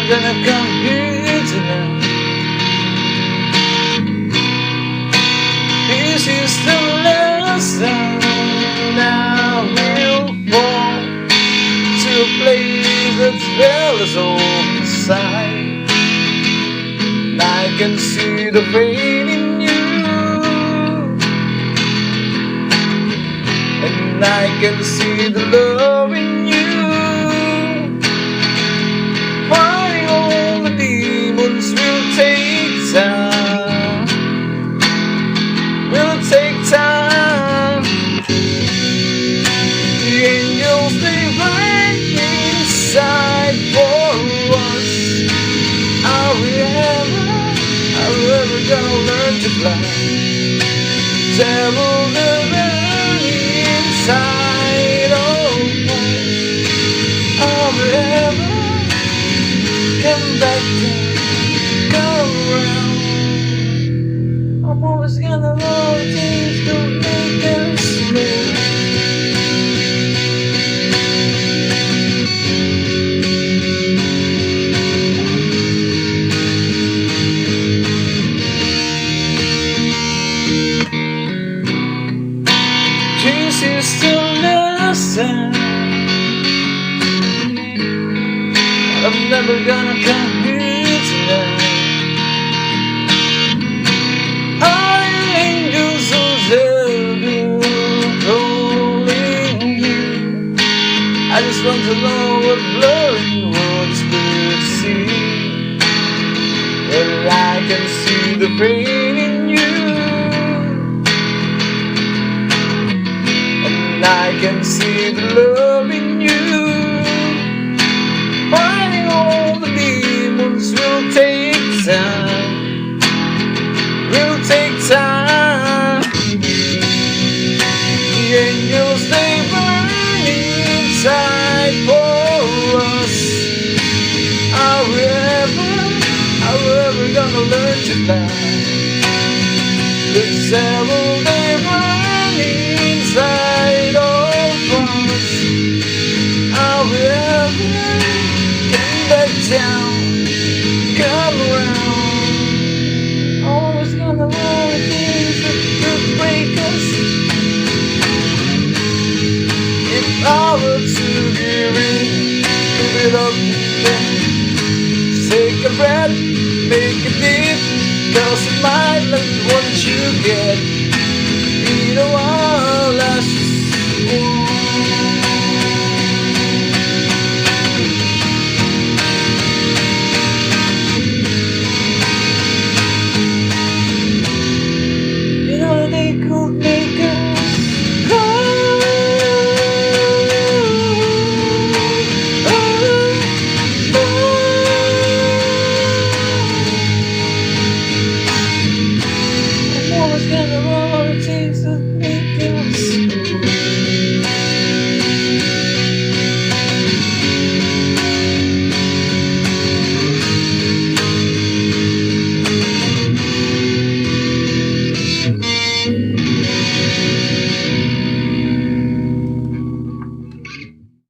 gonna come here tonight. This is the last time I will fall to a place that smells old inside. And I can see the pain in you, and I can see the love in you. Fighting all the demons will take time, will take time. The angels, they right inside for us. Are we ever gonna learn to fly? Devil, the burning inside of us. Are we ever come back down, come around? I'm always gonna love things to make us move. This is the last time. I'm never gonna come here tonight. Our angels will be calling you. I just want to know what blurring words could see. Well, I can see the pain in you, and I can see the love in you. Fighting all the demons will take time, will take time. The angels, they burn inside for us. Are we ever gonna learn to fly? The devil, they burn inside of us. Are we ever come back down, come around? Always gonna want things that could break us. If I were to give in, give it up, then take a breath, make it deep, 'cause it might not be what you get.